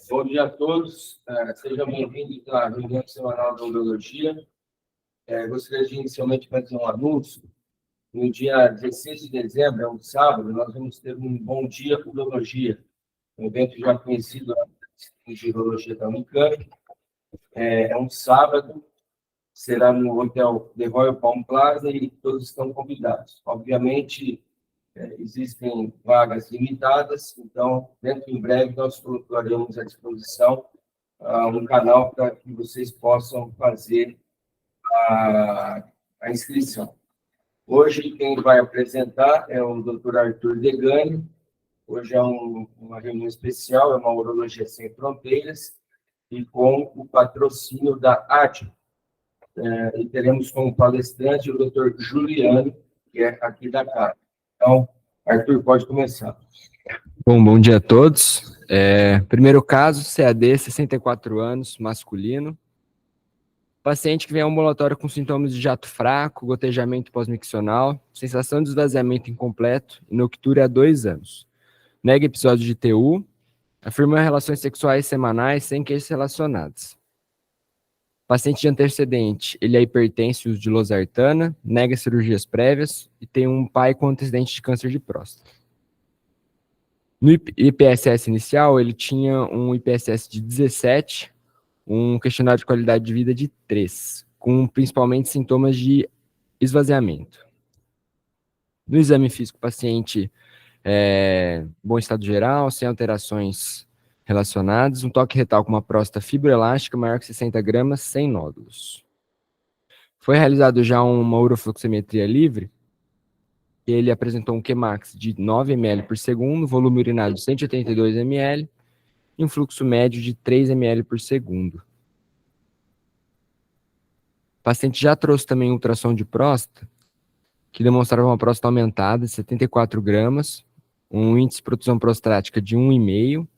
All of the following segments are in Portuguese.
Bom dia a todos, sejam bem-vindos à reunião semanal da Urologia. Gostaria de inicialmente fazer um anúncio. No dia 16 de dezembro, é um sábado, nós vamos ter um Bom Dia Urologia, um evento já conhecido de Urologia da Unicamp. É um sábado, será no Hotel The Royal Palm Plaza e todos estão convidados. Obviamente, existem vagas limitadas, então, dentro em breve, nós colocaremos à disposição um canal para que vocês possam fazer a inscrição. Hoje, quem vai apresentar é o Dr. Arthur Degani. Hoje é uma reunião especial, é uma Urologia Sem Fronteiras, e com o patrocínio da ADIO. E teremos como palestrante o Dr. Juliano, que é aqui da casa. Então, Arthur, pode começar. Bom dia a todos. Primeiro caso, CAD, 64 anos, masculino. Paciente que vem ao ambulatório com sintomas de jato fraco, gotejamento pós-miccional, sensação de esvaziamento incompleto e noctúria há 2 anos. Nega episódio de TU, afirma relações sexuais semanais sem queixas relacionadas. Paciente de antecedente, ele é hipertenso e uso de losartana, nega cirurgias prévias e tem um pai com antecedente de câncer de próstata. No IPSS inicial, ele tinha um IPSS de 17, um questionário de qualidade de vida de 3, com principalmente sintomas de esvaziamento. No exame físico, o paciente bom estado geral, sem alterações relacionadas, um toque retal com uma próstata fibroelástica maior que 60 gramas, sem nódulos. Foi realizado já uma urofluximetria livre. Ele apresentou um Qmax de 9 ml por segundo, volume urinário de 182 ml e um fluxo médio de 3 ml por segundo. O paciente já trouxe também ultrassom de próstata, que demonstrava uma próstata aumentada de 74 gramas, um índice de protusão prostática de 1,5,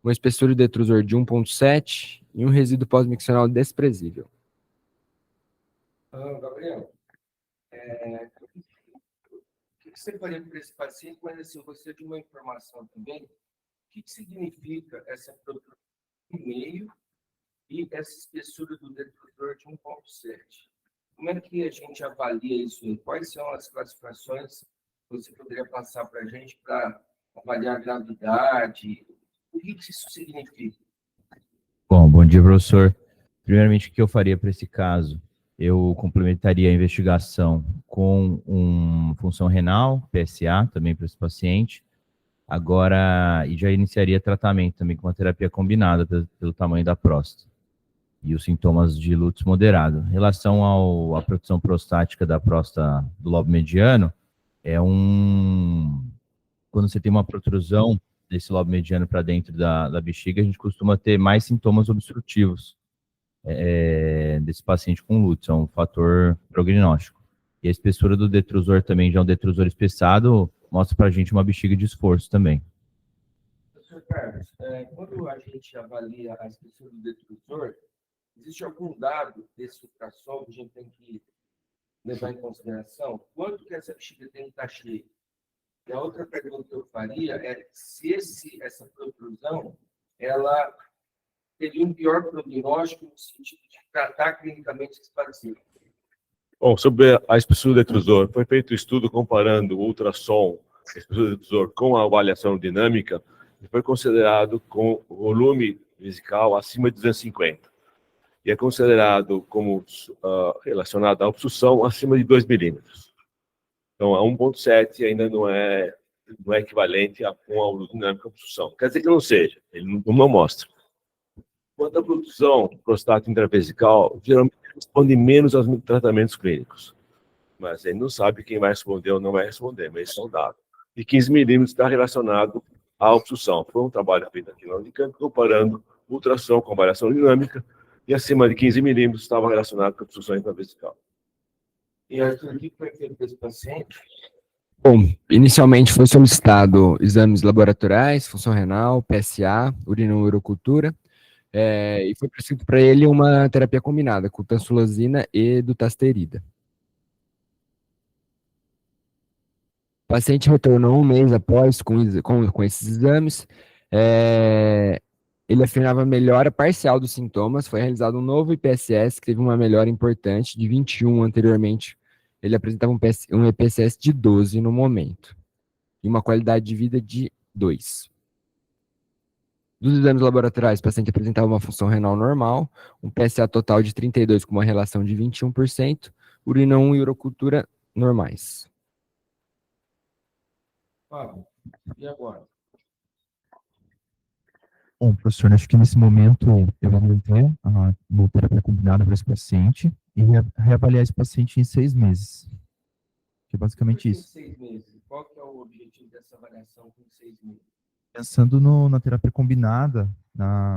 uma espessura de detrusor de 1,7 e um resíduo pós-miccional desprezível. Gabriel, o que você faria para esse paciente? Mas assim, eu gostaria de uma informação também. O que significa essa protusão de 1,5 e essa espessura do detrusor de 1,7? Como é que a gente avalia isso? Quais são as classificações que você poderia passar para a gente para avaliar a gravidade? O que isso significa? Bom dia, professor. Primeiramente, o que eu faria para esse caso? Eu complementaria a investigação com uma função renal, PSA, também para esse paciente. Agora, e já iniciaria tratamento também com uma terapia combinada pelo tamanho da próstata e os sintomas de lútis moderado. Em relação à protusão prostática da próstata do lobo mediano, quando você tem uma protrusão desse lobo mediano para dentro da bexiga, a gente costuma ter mais sintomas obstrutivos desse paciente com lútis, é um fator prognóstico. E a espessura do detrusor também, já é um detrusor espessado, mostra para a gente uma bexiga de esforço também. Professor Carlos, quando a gente avalia a espessura do detrusor, existe algum dado desse ultrassom que a gente tem que levar em consideração? Quanto que essa bexiga tem que estar cheia? E a outra pergunta que eu faria é se essa protrusão, ela teria um pior prognóstico no sentido de tratar clinicamente esse paciente. Bom, sobre a espessura do detrusor, foi feito um estudo comparando o ultrassom, a espessura do detrusor, com a avaliação dinâmica, e foi considerado com volume vesical acima de 250. E é considerado como relacionado à obstrução acima de 2 milímetros. Então, a 1,7 ainda não é equivalente a uma dinâmica obstrução. Quer dizer que não seja, ele não mostra. Quanto à protusão prostática intravesical, geralmente responde menos aos tratamentos clínicos. Mas ele não sabe quem vai responder ou não vai responder, mas isso é um dado. E 15 milímetros está relacionado à obstrução. Foi um trabalho feito aqui na Unicamp, comparando ultrassom com avaliação dinâmica, e acima de 15 milímetros estava relacionado com a obstrução intravesical. E Arthur, o que foi feito com esse paciente? Bom, inicialmente foi solicitado exames laboratoriais, função renal, PSA, urinourocultura, e foi prescrito para ele uma terapia combinada com tansulosina e dutasterida. O paciente retornou um mês após com esses exames, Ele afirmava melhora parcial dos sintomas, foi realizado um novo IPSS, que teve uma melhora importante, de 21 anteriormente. Ele apresentava um IPSS de 12 no momento, e uma qualidade de vida de 2. Dos exames laboratoriais, o paciente apresentava uma função renal normal, um PSA total de 32 com uma relação de 21%, urina 1 e urocultura normais. Fábio, e agora? Bom, professor, acho que nesse momento eu vou manter a terapia combinada para esse paciente e reavaliar esse paciente em 6 meses. Que é basicamente isso. 6 meses. Qual que é o objetivo dessa avaliação com 6 meses? Pensando na terapia combinada,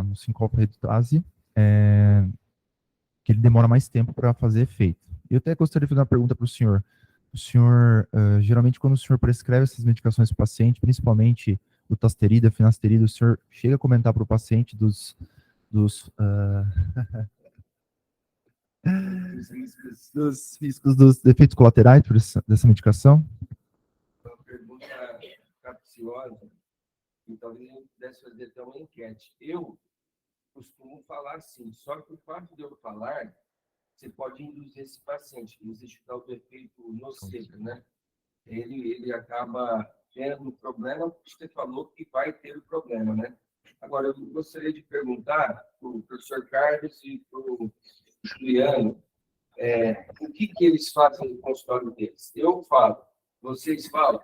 no sincopa-redutase, que ele demora mais tempo para fazer efeito. Eu até gostaria de fazer uma pergunta para o senhor. O senhor, geralmente, quando o senhor prescreve essas medicações para o paciente, principalmente o tasterida, finasterida, o senhor chega a comentar para o paciente dos riscos dos efeitos colaterais dessa medicação? Uma pergunta capciosa, e talvez a gente pudesse fazer até uma enquete. Eu costumo falar assim, só que o fato de eu falar, você pode induzir esse paciente, existe o tal do efeito nocebo, né? Ele acaba tendo um problema, porque você falou que vai ter o problema, né? Agora, eu gostaria de perguntar para o professor Carlos e para o Juliano, o que eles fazem no consultório deles. Eu falo, vocês falam?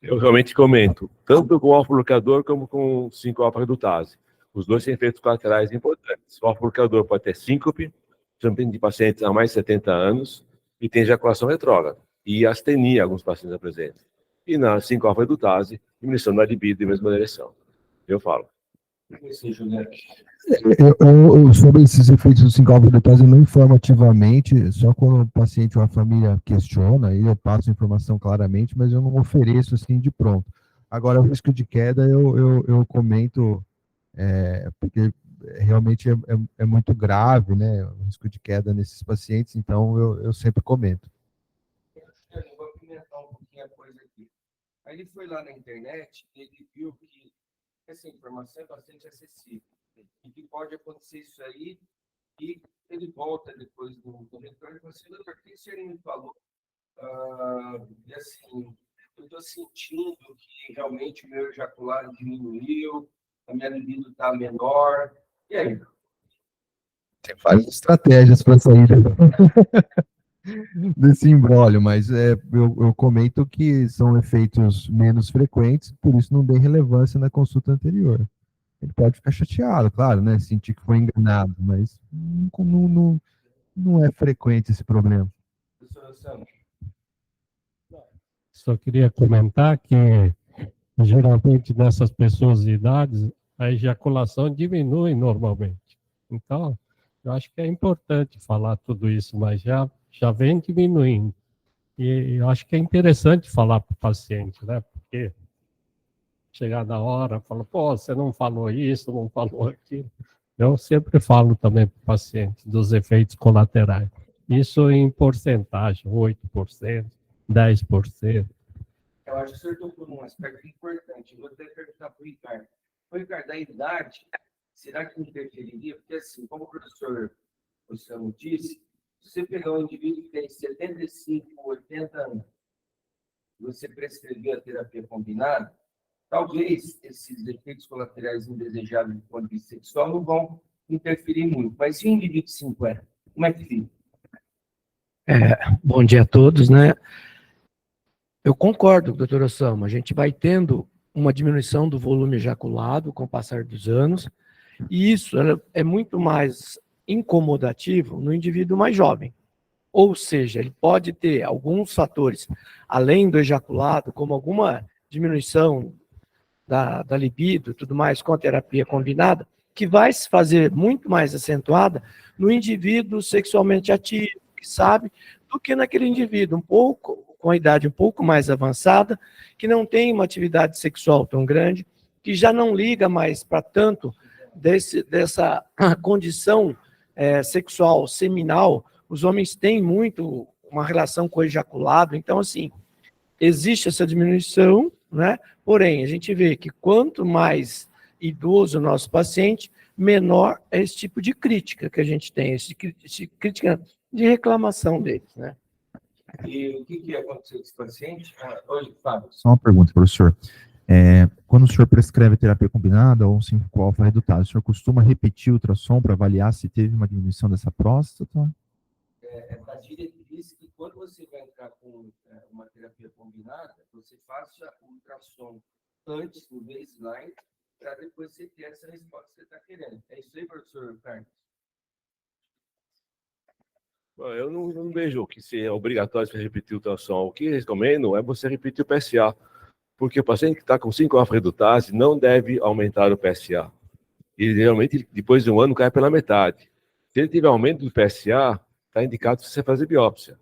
Eu realmente comento, tanto com o alfa-bloqueador como com 5-alfa-redutase. Os dois têm efeitos colaterais importantes. O alfa-bloqueador pode ter síncope, de pacientes há mais de 70 anos, e tem ejaculação retrógrada, e astenia, alguns pacientes apresentam. E na 5-alfa-redutase, diminuição da libido e mesma direção. Eu falo. Sobre esses efeitos do 5-alfa-redutase, eu não informo ativamente, só quando o paciente ou a família questiona, aí eu passo a informação claramente, mas eu não ofereço assim de pronto. Agora, o risco de queda eu comento, porque realmente é muito grave, né, o risco de queda nesses pacientes, então eu sempre comento. Eu vou apimentar um pouquinho a coisa aqui. Aí ele foi lá na internet e ele viu que essa informação é bastante acessível. E que pode acontecer isso aí, e ele volta depois do retorno e fala assim, doutor, o que o senhor me falou? E assim, eu estou sentindo que realmente o meu ejaculado diminuiu, a minha libido está menor. E aí? Tem várias estratégias para sair desse imbróglio, mas eu comento que são efeitos menos frequentes, por isso não dei relevância na consulta anterior. Ele pode ficar chateado, claro, né? Sentir que foi enganado, mas não é frequente esse problema. Só queria comentar que, geralmente, nessas pessoas de idades, a ejaculação diminui normalmente. Então, eu acho que é importante falar tudo isso, mas já vem diminuindo. E eu acho que é interessante falar para o paciente, né? Porque chegar na hora, fala, pô, você não falou isso, não falou aquilo. Eu sempre falo também para o paciente dos efeitos colaterais. Isso em porcentagem, 8%, 10%. Eu acho que o senhor tocou num aspecto importante. Eu vou até perguntar para o Ricardo. Ricardo, a idade, será que interferiria? Porque, assim, como o professor Luciano disse, se você pegar um indivíduo que tem 75, 80 anos, você prescrever a terapia combinada, talvez esses efeitos colaterais indesejáveis do ponto de vista sexual não vão interferir muito. Mas se o indivíduo de 50, como é que fica? Bom dia a todos, né? Eu concordo, doutor Osama, a gente vai tendo uma diminuição do volume ejaculado com o passar dos anos, e isso é muito mais incomodativo no indivíduo mais jovem. Ou seja, ele pode ter alguns fatores, além do ejaculado, como alguma diminuição da libido e tudo mais com a terapia combinada, que vai se fazer muito mais acentuada no indivíduo sexualmente ativo, que sabe, do que naquele indivíduo com a idade um pouco mais avançada, que não tem uma atividade sexual tão grande, que já não liga mais para tanto dessa condição sexual seminal. Os homens têm muito uma relação com o ejaculado, então, assim, existe essa diminuição, né? Porém, a gente vê que quanto mais idoso nosso paciente, menor é esse tipo de crítica que a gente tem, esse crítica de reclamação deles, né? E o que aconteceu com esse paciente? Oi, Fábio. Só uma pergunta, professor. Quando o senhor prescreve terapia combinada ou um 5-alfa-redutase, o senhor costuma repetir o ultrassom para avaliar se teve uma diminuição dessa próstata? A diretriz que quando você vai entrar com uma terapia combinada, você faça o ultrassom antes do baseline, para depois você ter essa resposta que você está querendo. É isso aí, professor Carlos? Bom, eu não vejo que se é obrigatório você repetir o ultrassom. O que recomendo é você repetir o PSA, porque o paciente que está com 5-alfa-redutase não deve aumentar o PSA. E geralmente, depois de um ano, cai pela metade. Se ele tiver aumento do PSA, está indicado você fazer biópsia.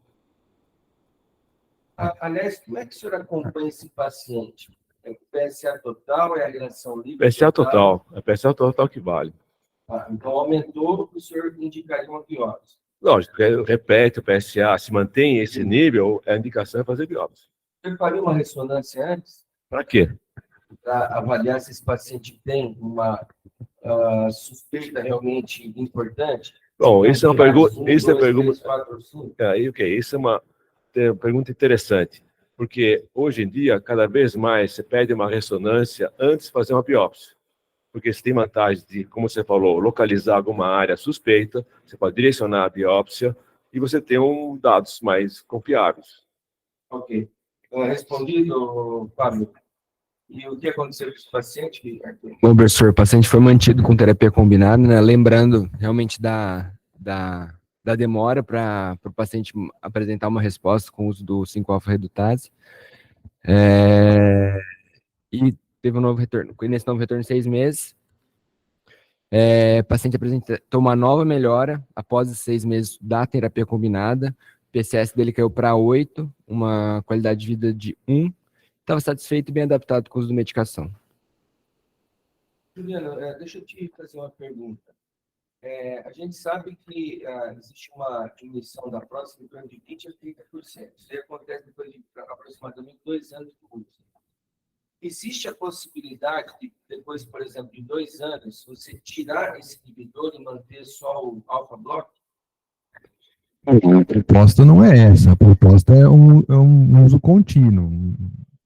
Aliás, como é que o senhor acompanha esse paciente? É o PSA total, é a agressão livre? PSA total. É PSA total que vale. Então, aumentou, o senhor indicaria uma biópsia. Lógico, repete o PSA, se mantém esse nível, a indicação é fazer biópsia. Você faria uma ressonância antes? Para quê? Para avaliar se esse paciente tem uma suspeita realmente importante? Bom, isso é uma pergunta. Isso é pergunta. 3, 4, 5. Isso é uma pergunta interessante, porque hoje em dia, cada vez mais, você pede uma ressonância antes de fazer uma biópsia. Porque você tem vantagem de, como você falou, localizar alguma área suspeita, você pode direcionar a biópsia e você tem dados mais confiáveis. Ok. Respondido, Fábio. E o que aconteceu com esse paciente, Arthur? Bom, professor, o paciente foi mantido com terapia combinada, né? Lembrando realmente da demora para o paciente apresentar uma resposta com o uso do 5-alfa-redutase. E teve um novo retorno. Nesse novo retorno de 6 meses, o paciente apresentou uma nova melhora após os 6 meses da terapia combinada. O PCS dele caiu para 8, uma qualidade de vida de 1. Estava satisfeito e bem adaptado com o uso da medicação. Juliano, deixa eu te fazer uma pergunta. A gente sabe que existe uma diminuição da próstata em torno de 20% a 30%. Isso aí acontece depois de aproximadamente 2 anos de uso. Existe a possibilidade de, depois, por exemplo, de 2 anos, você tirar esse inibidor e manter só o alfa-block? A proposta não é essa, a proposta é um uso contínuo.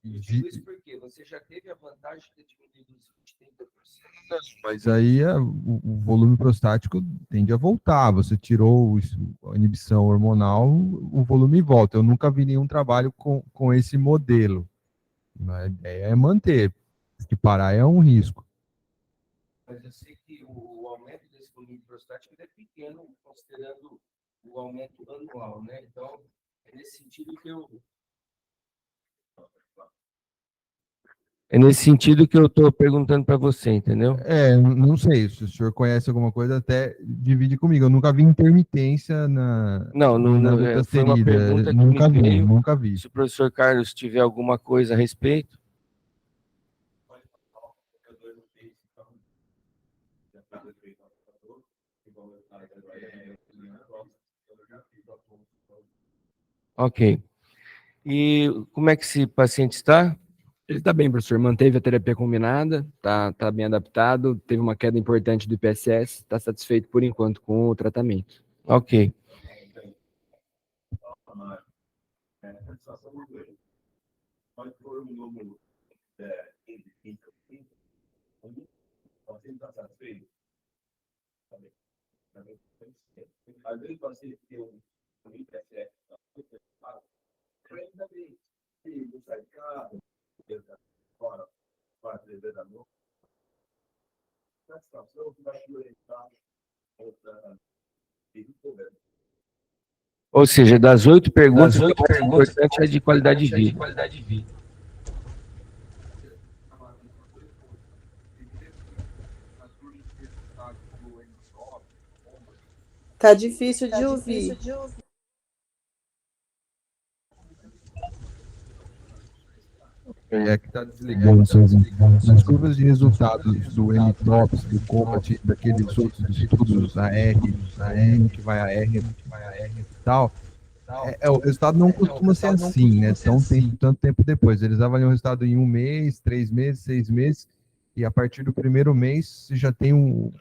Eu digo isso porque você já teve a vantagem de diminuir dos 20% a 30%. Mas aí o volume prostático tende a voltar. Você tirou a inibição hormonal, o volume volta. Eu nunca vi nenhum trabalho com esse modelo. A ideia é manter, porque parar é um risco. Mas eu sei que o aumento desse volume prostático é pequeno, considerando o aumento anual, né? Então, é nesse sentido que eu... É nesse sentido que eu estou perguntando para você, entendeu? Não sei, se o senhor conhece alguma coisa, até divide comigo. Eu nunca vi intermitência na Foi uma pergunta que nunca me vi, veio. nunca vi. Se o professor Carlos tiver alguma coisa a respeito. Ok. E como é que esse paciente está? Ele está bem, professor. Manteve a terapia combinada, tá bem adaptado, teve uma queda importante do IPSS, está satisfeito por enquanto com o tratamento. Ok. Ou seja, das 8 perguntas, o mais importante é de qualidade de vida. Tá difícil de ouvir. É que está desligando. Nas curvas de resultados do MTOPS, do COMPAT, daqueles outros estudos, a R, que vai a R e tal, o resultado não costuma ser assim, né? Tanto tempo depois. Eles avaliam o resultado em 1 mês, 3 meses, 6 meses, E a partir do primeiro mês, você já tem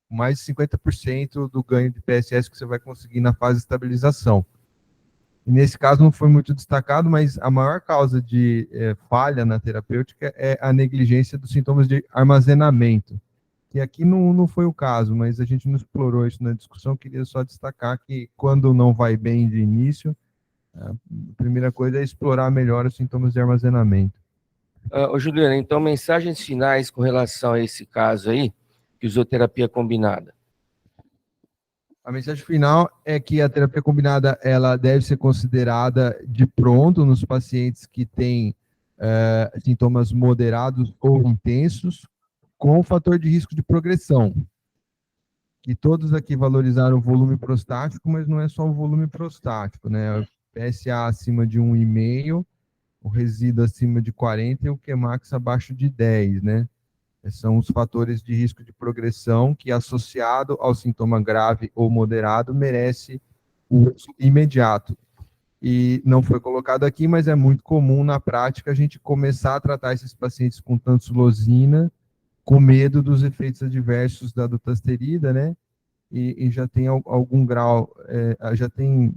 mais de 50% do ganho de PSS que você vai conseguir na fase de estabilização. E nesse caso não foi muito destacado, mas a maior causa de falha na terapêutica é a negligência dos sintomas de armazenamento. Que aqui não foi o caso, mas a gente não explorou isso na discussão. Queria só destacar que quando não vai bem de início, a primeira coisa é explorar melhor os sintomas de armazenamento. Ô, Juliana, então, mensagens finais com relação a esse caso aí, que usou terapia combinada. A mensagem final é que a terapia combinada ela deve ser considerada de pronto nos pacientes que têm sintomas moderados ou intensos, com o fator de risco de progressão. Que todos aqui valorizaram o volume prostático, mas não é só o volume prostático, né? O PSA acima de 1,5, o resíduo acima de 40 e o Qmax abaixo de 10, né? São os fatores de risco de progressão que, associado ao sintoma grave ou moderado, merece o uso imediato. E não foi colocado aqui, mas é muito comum na prática a gente começar a tratar esses pacientes com tansulosina, com medo dos efeitos adversos da dutasterida, né? E já tem algum grau, já tem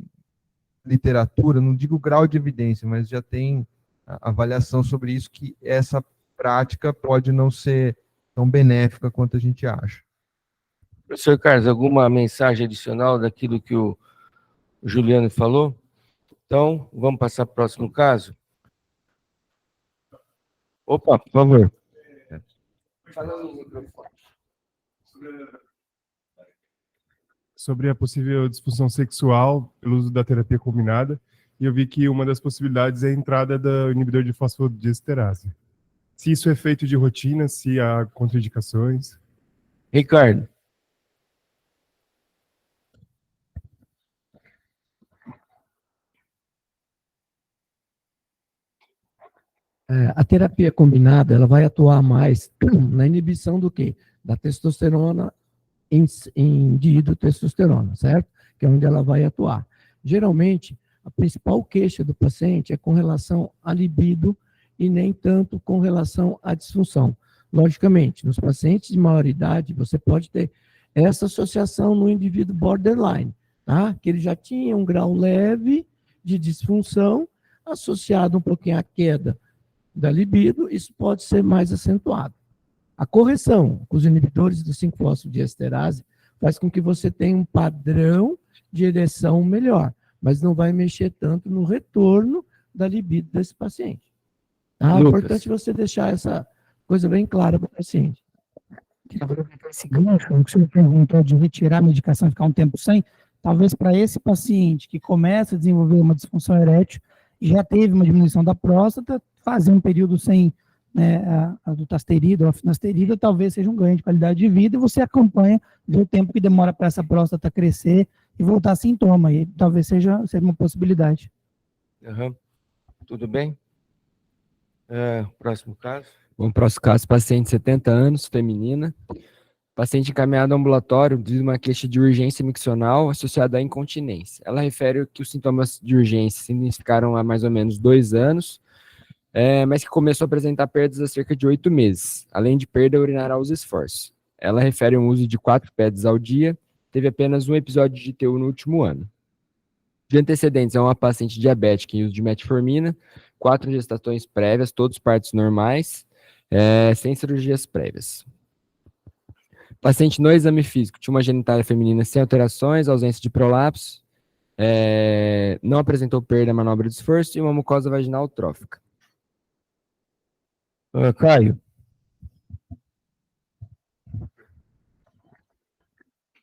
literatura, não digo grau de evidência, mas já tem avaliação sobre isso, que essa prática pode não ser tão benéfica quanto a gente acha. Professor Carlos, alguma mensagem adicional daquilo que o Juliano falou? Então, vamos passar para o próximo caso? Opa, por favor. Fala no microfone. Sobre a possível disfunção sexual pelo uso da terapia combinada, e eu vi que uma das possibilidades é a entrada do inibidor de fosfodiesterase. Se isso é feito de rotina, se há contraindicações. Ricardo. A terapia combinada, ela vai atuar mais na inibição do quê? Da testosterona em dihidrotestosterona, certo? Que é onde ela vai atuar. Geralmente, a principal queixa do paciente é com relação à libido e nem tanto com relação à disfunção. Logicamente, nos pacientes de maior idade, você pode ter essa associação no indivíduo borderline, tá? Que ele já tinha um grau leve de disfunção associado um pouquinho à queda da libido, isso pode ser mais acentuado. A correção com os inibidores do 5-fosfodiesterase faz com que você tenha um padrão de ereção melhor, mas não vai mexer tanto no retorno da libido desse paciente. Tá? É importante você deixar essa coisa bem clara para o paciente. Esse gancho, o que o senhor perguntou de retirar a medicação e ficar um tempo sem, talvez para esse paciente que começa a desenvolver uma disfunção erétil e já teve uma diminuição da próstata, fazer um período sem, né, a dutasterida ou a finasterida, talvez seja um ganho de qualidade de vida, e você acompanha, vê o tempo que demora para essa próstata crescer e voltar a sintoma, e talvez seja uma possibilidade. Uhum. Tudo bem? Próximo caso. Bom, próximo caso, paciente de 70 anos, feminina. Paciente encaminhado ao ambulatório devido a uma queixa de urgência miccional associada à incontinência. Ela refere que os sintomas de urgência se identificaram há mais ou menos 2 anos, mas que começou a apresentar perdas há cerca de 8 meses, além de perda urinária aos esforços. Ela refere um uso de 4 pads ao dia, teve apenas um episódio de TU no último ano. De antecedentes, é uma paciente diabética em uso de metformina, 4 gestações prévias, todos partos normais, sem cirurgias prévias. Paciente no exame físico, tinha uma genitália feminina sem alterações, ausência de prolapso, não apresentou perda, manobra de esforço e uma mucosa vaginal trófica. Caio.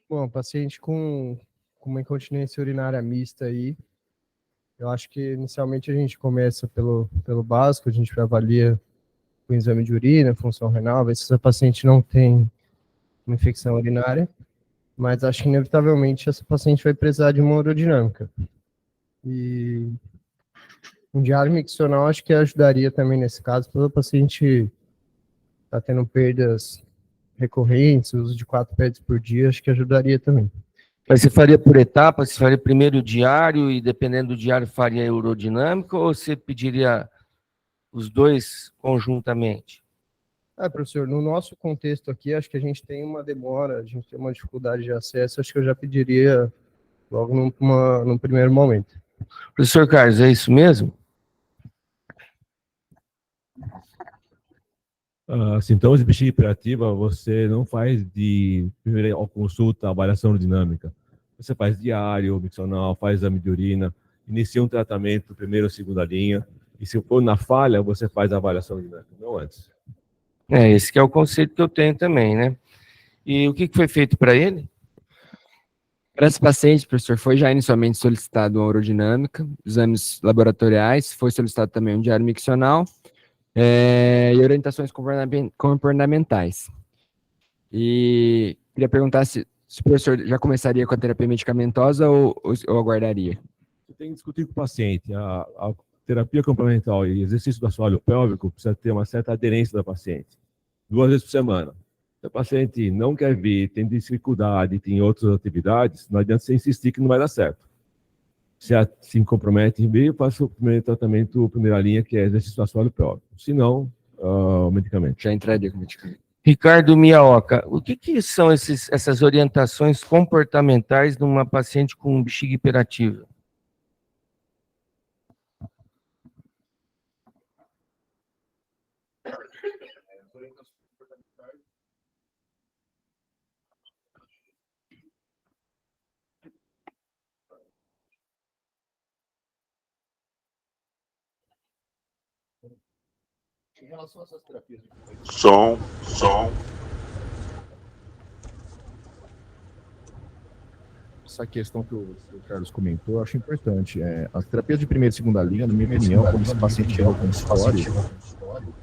Bom, paciente com uma incontinência urinária mista aí, eu acho que inicialmente a gente começa pelo básico, a gente avalia o exame de urina, função renal, ver se essa paciente não tem uma infecção urinária, mas acho que inevitavelmente essa paciente vai precisar de uma urodinâmica. E um diário miccional acho que ajudaria também nesse caso, porque o paciente está tendo perdas recorrentes, uso de 4 pads por dia, acho que ajudaria também. Mas você faria por etapas? Você faria primeiro o diário e, dependendo do diário, faria a urodinâmica, ou você pediria os dois conjuntamente? Professor, no nosso contexto aqui, acho que a gente tem uma demora, a gente tem uma dificuldade de acesso, acho que eu já pediria logo num primeiro momento. Professor Carlos, é isso mesmo? Sintomas de bexiga hiperativa, você não faz de primeira consulta, avaliação dinâmica. Você faz diário, miccional, faz exame de urina, inicia um tratamento, primeira ou segunda linha, e se for na falha, você faz a avaliação dinâmica, não antes. Esse que é o conceito que eu tenho também, né? E o que foi feito para ele? Para esse paciente, professor, foi já inicialmente solicitado uma urodinâmica, exames laboratoriais, foi solicitado também um diário miccional e orientações comportamentais. E queria perguntar se o professor já começaria com a terapia medicamentosa ou aguardaria? Você tem que discutir com o paciente. A terapia complementar e exercício do assoalho pélvico precisa ter uma certa aderência da paciente. 2 vezes por semana. Se o paciente não quer vir, tem dificuldade, tem outras atividades, não adianta você insistir que não vai dar certo. Se se compromete em vir, faça o primeiro tratamento, primeira linha, que é exercício do assoalho pélvico. Se não, o medicamento. Já entraria com o medicamento. Ricardo Miaoka, o que são essas orientações comportamentais numa paciente com bexiga hiperativa? Em relação a essas terapias de Som. essa questão que o Carlos comentou, eu acho importante. As terapias de primeira e segunda linha, na minha opinião, quando esse paciente chega com história,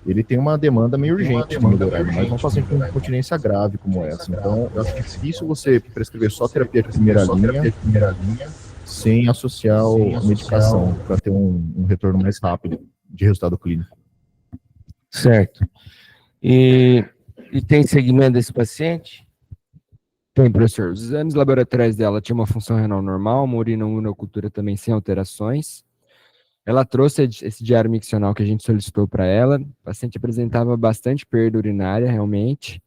ele tem uma demanda meio urgente de melhorar, mas não paciente com incontinência grave como essa. Então, eu acho difícil você prescrever só terapia de primeira linha sem associar a medicação para ter um retorno mais rápido de resultado clínico. Certo. E tem segmento desse paciente? Tem, professor. Os exames laboratoriais dela tinham uma função renal normal, uma urinocultura também sem alterações. Ela trouxe esse diário miccional que a gente solicitou para ela. O paciente apresentava bastante perda urinária, realmente.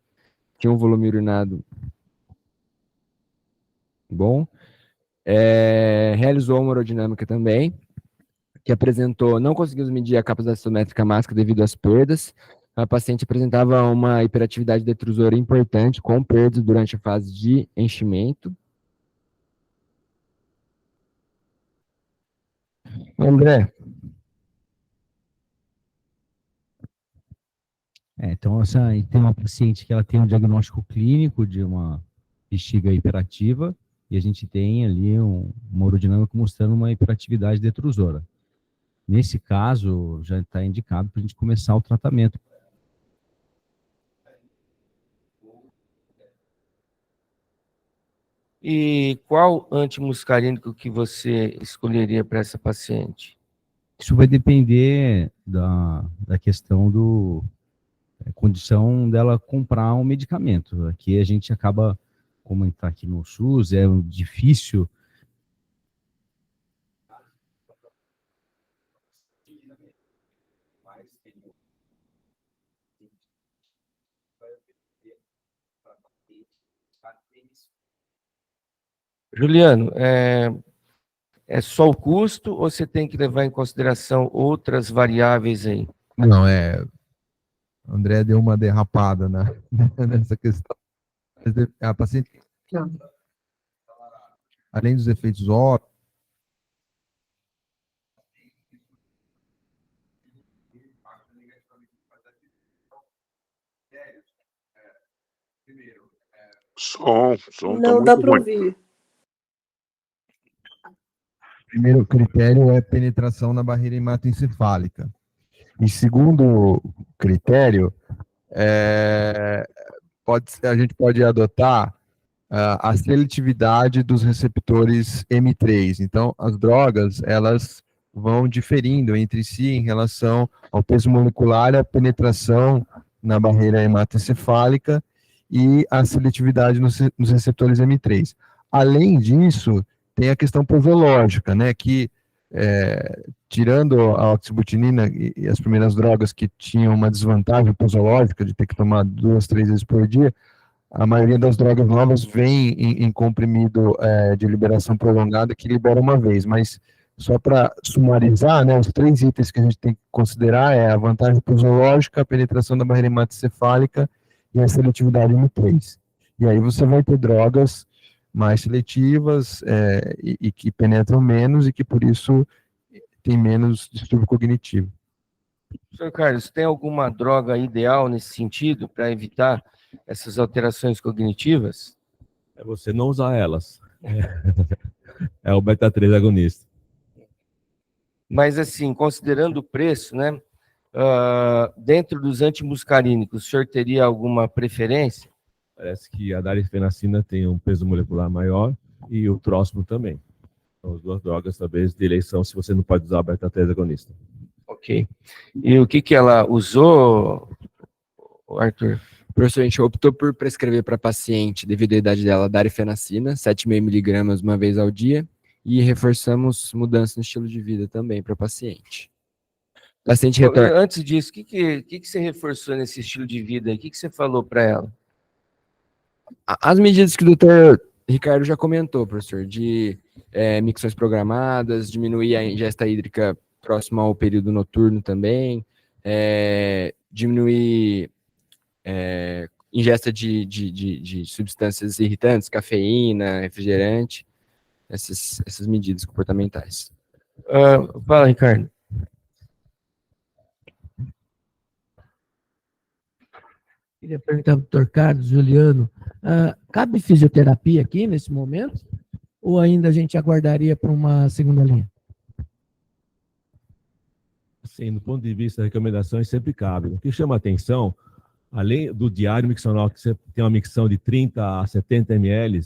Tinha um volume urinado bom. Realizou uma urodinâmica também, que apresentou, não conseguimos medir a capacidade citométrica máxima devido às perdas. A paciente apresentava uma hiperatividade detrusora importante, com perdas durante a fase de enchimento. André? Então, tem uma paciente que ela tem um diagnóstico clínico de uma bexiga hiperativa, e a gente tem ali uma urodinâmica mostrando uma hiperatividade detrusora. Nesse caso, já está indicado para a gente começar o tratamento. E qual antimuscarínico que você escolheria para essa paciente? Isso vai depender da questão condição dela comprar um medicamento. Aqui a gente acaba, como está aqui no SUS, é difícil. Juliano, é só o custo ou você tem que levar em consideração outras variáveis aí? Não, André deu uma derrapada nessa questão. A paciente, além dos efeitos óbvios, Som Não dá para ouvir. primeiro critério é penetração na barreira hematoencefálica. E segundo critério, a gente pode adotar a seletividade dos receptores M3. Então, as drogas, elas vão diferindo entre si em relação ao peso molecular, a penetração na barreira hematoencefálica e a seletividade nos receptores M3. Além disso, tem a questão posológica, né, que tirando a oxabutinina e as primeiras drogas que tinham uma desvantagem posológica de ter que tomar 2, 3 vezes por dia, a maioria das drogas novas vem em comprimido de liberação prolongada que libera uma vez, mas só para sumarizar, né, os 3 itens que a gente tem que considerar é a vantagem posológica, a penetração da barreira hematocefálica e a seletividade M3. E aí você vai ter drogas mais seletivas e que penetram menos e que por isso tem menos distúrbio cognitivo. Senhor Carlos, tem alguma droga ideal nesse sentido para evitar essas alterações cognitivas? É você não usar elas. É o beta-3 agonista. Mas, assim, considerando o preço, né, dentro dos antimuscarínicos, o senhor teria alguma preferência? Parece que a darifenacina tem um peso molecular maior e o tróximo também. São as 2 drogas, talvez, de eleição, se você não pode usar o beta-3 agonista. Ok. E o que ela usou, Arthur? Professor, a gente optou por prescrever para paciente, devido à idade dela, darifenacina, 7,5 miligramas uma vez ao dia, e reforçamos mudança no estilo de vida também para paciente. Paciente retorna. Antes disso, o que você reforçou nesse estilo de vida? O que você falou para ela? As medidas que o doutor Ricardo já comentou, professor, de micções programadas, diminuir a ingesta hídrica próxima ao período noturno também, diminuir ingesta de substâncias irritantes, cafeína, refrigerante, essas medidas comportamentais. Fala, Ricardo. Queria perguntar para o doutor Carlos, Juliano, cabe fisioterapia aqui nesse momento? Ou ainda a gente aguardaria para uma segunda linha? Sim, do ponto de vista das recomendações, sempre cabe. O que chama a atenção, além do diário miccional, que você tem uma micção de 30 a 70 ml,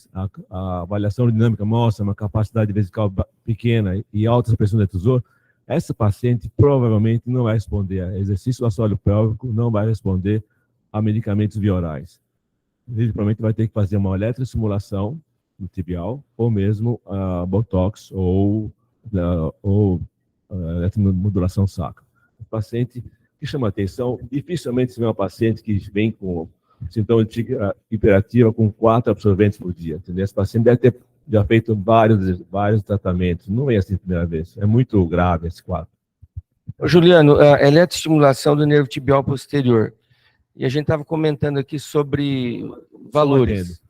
a avaliação dinâmica mostra uma capacidade vesical pequena e alta pressão do detusor, essa paciente provavelmente não vai responder a exercício do assoalho pélvico, não vai responder a medicamentos via-orais. Ele provavelmente vai ter que fazer uma eletroestimulação no tibial, ou mesmo botox, ou eletromodulação sacra. O paciente que chama atenção, dificilmente se vê uma paciente que vem com sintoma de hiperativa com 4 absorventes por dia. Entendeu? Esse paciente deve ter já feito vários tratamentos, não é assim a primeira vez, é muito grave esse quadro. Juliano, a eletroestimulação do nervo tibial posterior. E a gente estava comentando aqui sobre valores.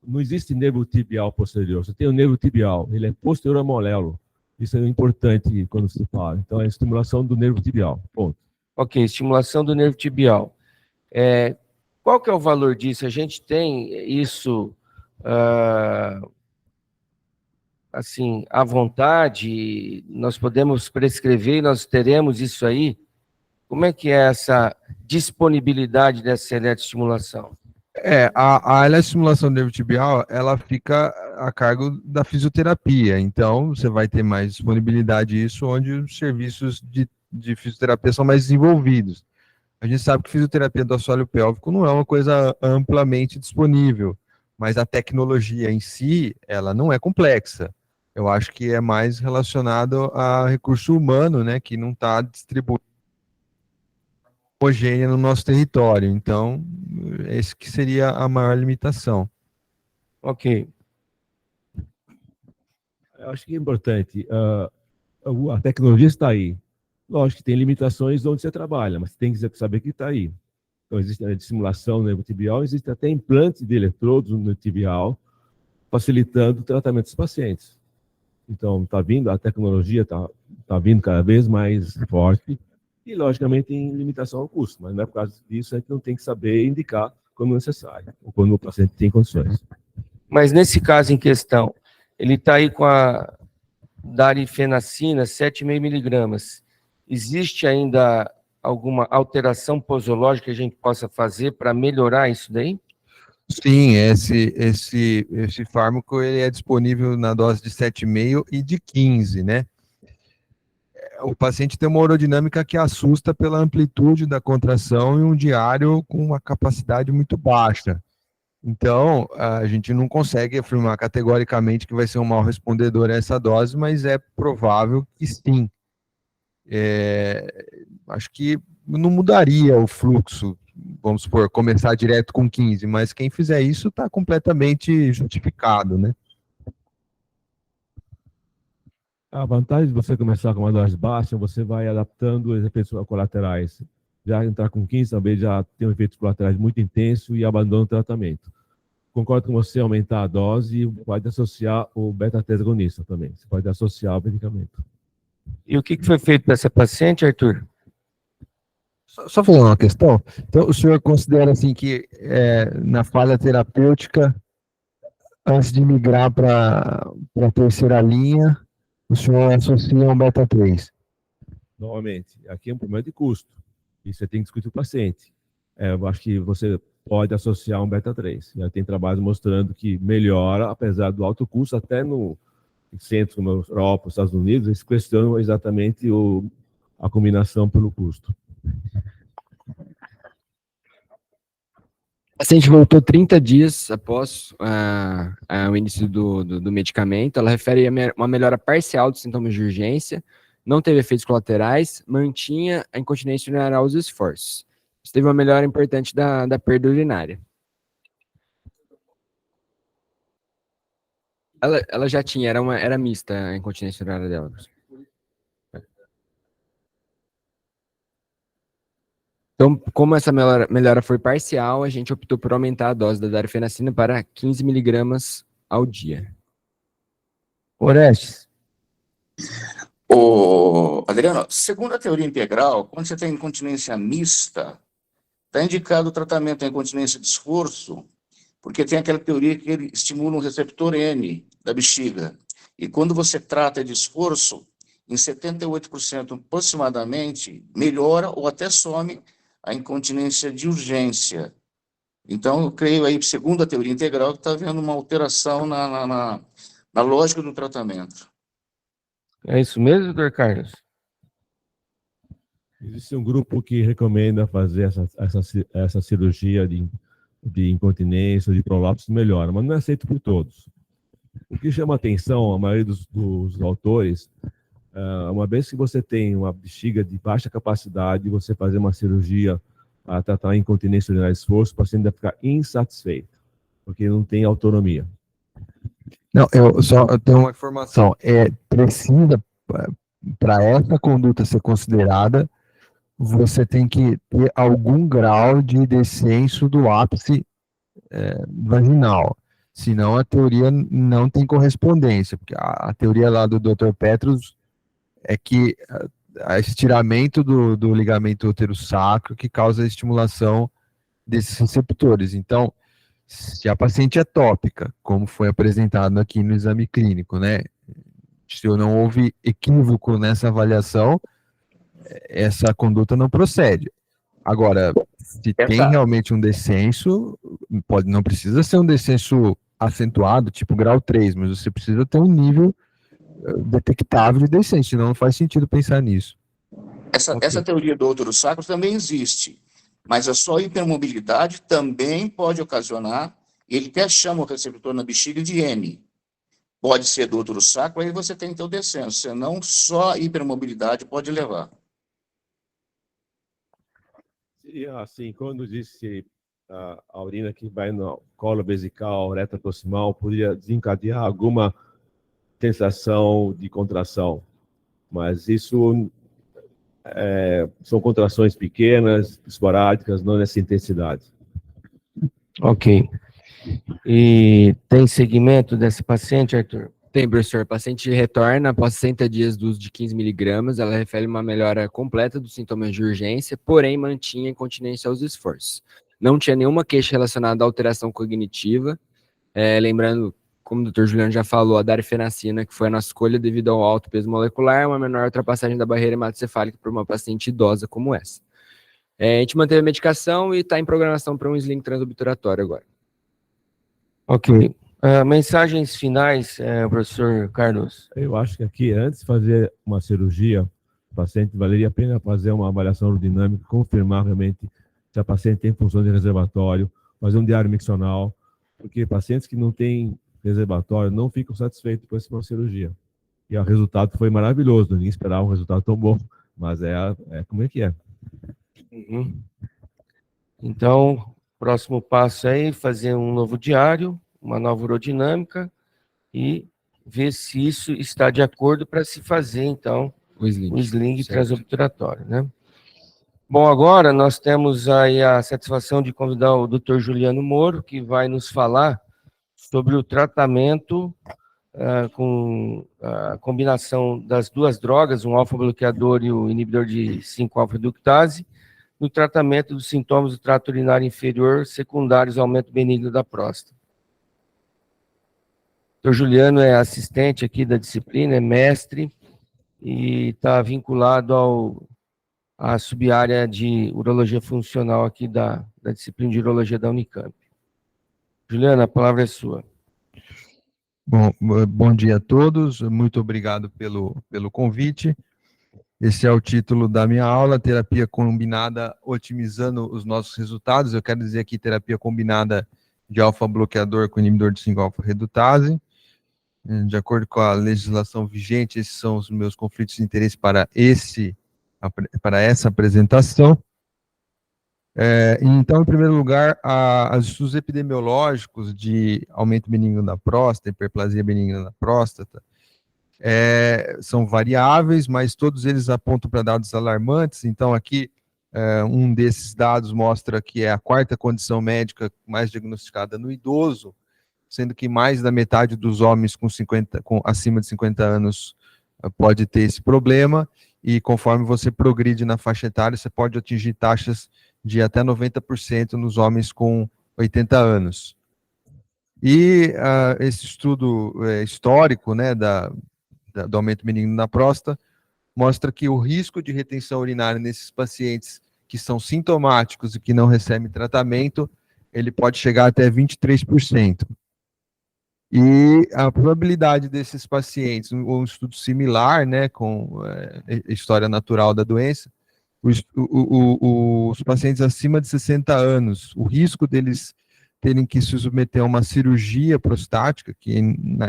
Não existe nervo tibial posterior, você tem o nervo tibial, ele é posterior ao moléolo. Isso é importante quando se fala. Então, é a estimulação do nervo tibial, ponto. Ok, estimulação do nervo tibial. Qual que é o valor disso? A gente tem isso, assim, à vontade? Nós podemos prescrever e nós teremos isso aí? Como é que é essa disponibilidade dessa eletroestimulação? A eletroestimulação do nervo tibial, ela fica a cargo da fisioterapia, então você vai ter mais disponibilidade disso onde os serviços de fisioterapia são mais desenvolvidos. A gente sabe que fisioterapia do assoalho pélvico não é uma coisa amplamente disponível, mas a tecnologia em si, ela não é complexa. Eu acho que é mais relacionado a recurso humano, né, que não está distribuído homogênea no nosso território. Então, esse que seria a maior limitação. Ok. Eu acho que é importante. A tecnologia está aí. Lógico que tem limitações onde você trabalha, mas tem que saber que está aí. Então, existe a simulação no nervo tibial, existe até implante de eletrodos no tibial, facilitando o tratamento dos pacientes. Então, está vindo, a tecnologia está vindo cada vez mais forte, e, logicamente, tem limitação ao custo, mas não é por causa disso, a gente não tem que saber indicar quando necessário, ou quando o paciente tem condições. Mas nesse caso em questão, ele está aí com a darifenacina, 7,5 miligramas. Existe ainda alguma alteração posológica que a gente possa fazer para melhorar isso daí? Sim, esse fármaco ele é disponível na dose de 7,5 e de 15, né? O paciente tem uma urodinâmica que assusta pela amplitude da contração e um diário com uma capacidade muito baixa. Então, a gente não consegue afirmar categoricamente que vai ser um mau respondedor a essa dose, mas é provável que sim. Acho que não mudaria o fluxo, vamos supor, começar direto com 15, mas quem fizer isso está completamente justificado, né? A vantagem de você começar com uma dose baixa, você vai adaptando os efeitos colaterais. Já entrar com 15 também já tem um efeito colaterais muito intenso e abandona o tratamento. Concordo com você, aumentar a dose e pode associar o beta-3 agonista também. Você pode associar o medicamento. E o que foi feito para essa paciente, Arthur? Só fazer uma questão. Então, o senhor considera assim que na falha terapêutica, antes de migrar para a terceira linha, o senhor associa um beta-3? Novamente, aqui é um problema de custo. E você tem que discutir com o paciente. Eu acho que você pode associar um beta-3. Já tem trabalhos mostrando que melhora, apesar do alto custo, até no centro como a Europa, os Estados Unidos, eles questionam exatamente a combinação pelo custo. O paciente voltou 30 dias após o início do medicamento. Ela refere uma melhora parcial dos sintomas de urgência, não teve efeitos colaterais, mantinha a incontinência urinária aos esforços. Isso teve uma melhora importante da perda urinária. Ela já tinha, era mista a incontinência urinária dela. Então, como essa melhora foi parcial, a gente optou por aumentar a dose da darfenacina para 15 miligramas ao dia. Orestes. Adriano, segundo a teoria integral, quando você tem incontinência mista, está indicado o tratamento da incontinência de esforço, porque tem aquela teoria que ele estimula um receptor N da bexiga. E quando você trata de esforço, em 78% aproximadamente, melhora ou até some a incontinência de urgência. Então, eu creio aí, segundo a teoria integral, que está havendo uma alteração na lógica do tratamento. É isso mesmo, doutor Carlos? Existe um grupo que recomenda fazer essa cirurgia de incontinência, de prolapso, melhora, mas não é aceito por todos. O que chama atenção, a maioria dos autores, uma vez que você tem uma bexiga de baixa capacidade, você fazer uma cirurgia para tratar a incontinência urinária de esforço, o paciente vai ficar insatisfeito, porque não tem autonomia. Não, eu tenho uma informação. Precisa, para essa conduta ser considerada, você tem que ter algum grau de descenso do ápice vaginal. Senão a teoria não tem correspondência. Porque a teoria lá do Dr. Petrus é que o estiramento do ligamento útero-sacro que causa a estimulação desses receptores. Então, se a paciente é tópica, como foi apresentado aqui no exame clínico, né? Se não houve equívoco nessa avaliação, essa conduta não procede. Agora, se tem realmente um descenso, não precisa ser um descenso acentuado, tipo grau 3, mas você precisa ter um nível detectável de descenso, senão não faz sentido pensar nisso. Essa teoria do útero sacro também existe, mas a sua hipermobilidade também pode ocasionar, ele até chama o receptor na bexiga de N. Pode ser do útero sacro, aí você tem que ter o descenso, senão só a hipermobilidade pode levar. E assim, quando disse a urina que vai no colo vesical, reta proximal, poderia desencadear alguma sensação de contração, mas isso são contrações pequenas, esporádicas, não nessa intensidade. Ok. E tem segmento desse paciente, Arthur? Tem, professor. A paciente retorna após 60 dias do uso de 15 miligramas. Ela refere uma melhora completa dos sintomas de urgência, porém mantinha incontinência aos esforços. Não tinha nenhuma queixa relacionada à alteração cognitiva. Lembrando, como o Dr. Juliano já falou, a darfenacina, que foi a nossa escolha devido ao alto peso molecular, uma menor ultrapassagem da barreira hematocefálica para uma paciente idosa como essa. A gente manteve a medicação e está em programação para um sling transobturatório agora. Ok. Mensagens finais, professor Carlos? Eu acho que aqui, antes de fazer uma cirurgia, o paciente valeria a pena fazer uma avaliação aerodinâmica, confirmar realmente se a paciente tem função de reservatório, fazer um diário miccional, porque pacientes que não têm reservatório não ficam satisfeitos depois de uma cirurgia. E o resultado foi maravilhoso, ninguém esperava um resultado tão bom, mas como é que é. Uhum. Então, próximo passo é fazer um novo diário, uma nova urodinâmica e ver se isso está de acordo para se fazer, então, o sling transobturatório, né? Bom, agora nós temos aí a satisfação de convidar o Dr. Juliano Moro, que vai nos falar sobre o tratamento com a combinação das duas drogas, um alfa-bloqueador e o inibidor de 5-alfa-reductase, no tratamento dos sintomas do trato urinário inferior secundários ao aumento benigno da próstata. O Dr. Juliano é assistente aqui da disciplina, é mestre, e está vinculado à subárea de urologia funcional aqui da disciplina de urologia da Unicamp. Juliano, a palavra é sua. Bom dia a todos, muito obrigado pelo convite. Esse é o título da minha aula, terapia combinada otimizando os nossos resultados. Eu quero dizer aqui terapia combinada de alfa-bloqueador com inibidor de 5-alfa-redutase. De acordo com a legislação vigente, esses são os meus conflitos de interesse para essa apresentação. Então, em primeiro lugar, os estudos epidemiológicos de aumento benigno da próstata, hiperplasia benigna da próstata, são variáveis, mas todos eles apontam para dados alarmantes. Então, aqui, um desses dados mostra que é a quarta condição médica mais diagnosticada no idoso, sendo que mais da metade dos homens acima de 50 anos pode ter esse problema, e conforme você progride na faixa etária, você pode atingir taxas de até 90% nos homens com 80 anos. E esse estudo histórico, né, do aumento benigno na próstata, mostra que o risco de retenção urinária nesses pacientes que são sintomáticos e que não recebem tratamento, ele pode chegar até 23%. E a probabilidade desses pacientes, um estudo similar, né, com história natural da doença, os pacientes acima de 60 anos, o risco deles terem que se submeter a uma cirurgia prostática, que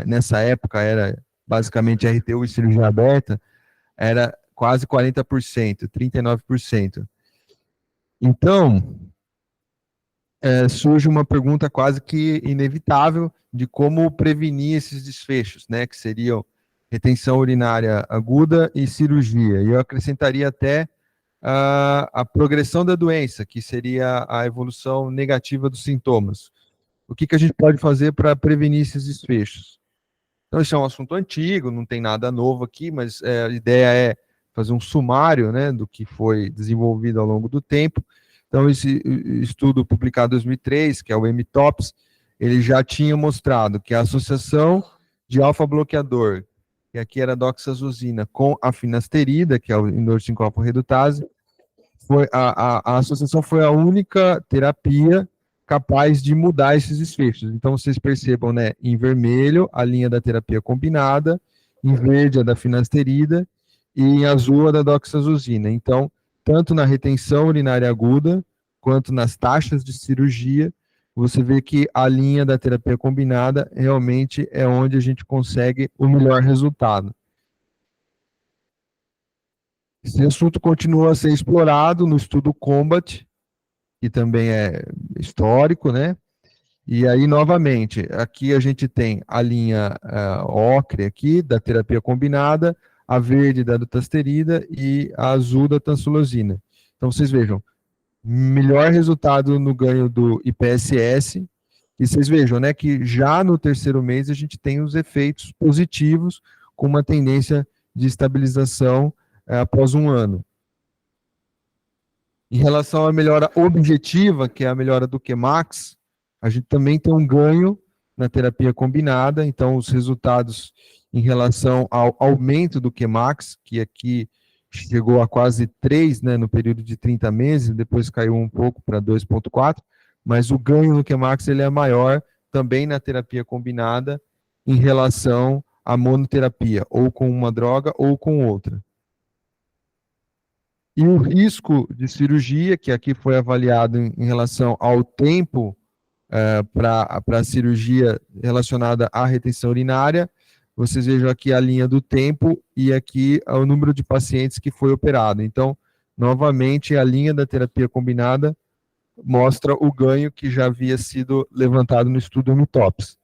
nessa época era basicamente RTU e cirurgia aberta, era quase 40%, 39%. Então, surge uma pergunta quase que inevitável de como prevenir esses desfechos, né, que seriam retenção urinária aguda e cirurgia. E eu acrescentaria até a progressão da doença, que seria a evolução negativa dos sintomas. O que a gente pode fazer para prevenir esses desfechos? Então, isso é um assunto antigo, não tem nada novo aqui, mas a ideia é fazer um sumário, né, do que foi desenvolvido ao longo do tempo. Então, esse estudo publicado em 2003, que é o MTOPS, ele já tinha mostrado que a associação de alfa-bloqueador, que aqui era a doxazosina, com a finasterida, que é o inibidor de 5-alfa-redutase, a associação foi a única terapia capaz de mudar esses desfechos. Então, vocês percebam, né, em vermelho, a linha da terapia combinada, em verde, a da finasterida, e em azul, a da doxazosina. Então, tanto na retenção urinária aguda, quanto nas taxas de cirurgia, você vê que a linha da terapia combinada realmente é onde a gente consegue o melhor resultado. Esse assunto continua a ser explorado no estudo COMBAT, que também é histórico, né? E aí, novamente, aqui a gente tem a linha ocre aqui, da terapia combinada, a verde da dutasterida e a azul da tansulosina. Então, vocês vejam, melhor resultado no ganho do IPSS, e vocês vejam, né, que já no terceiro mês a gente tem os efeitos positivos, com uma tendência de estabilização após um ano. Em relação à melhora objetiva, que é a melhora do Qmax, a gente também tem um ganho na terapia combinada, então os resultados em relação ao aumento do Qmax, que aqui chegou a quase 3, né, no período de 30 meses, depois caiu um pouco para 2,4, mas o ganho no Qmax ele é maior também na terapia combinada em relação à monoterapia, ou com uma droga ou com outra. E o risco de cirurgia, que aqui foi avaliado em relação ao tempo para a cirurgia relacionada à retenção urinária. Vocês vejam aqui a linha do tempo e aqui o número de pacientes que foi operado. Então, novamente, a linha da terapia combinada mostra o ganho que já havia sido levantado no estudo Umitops.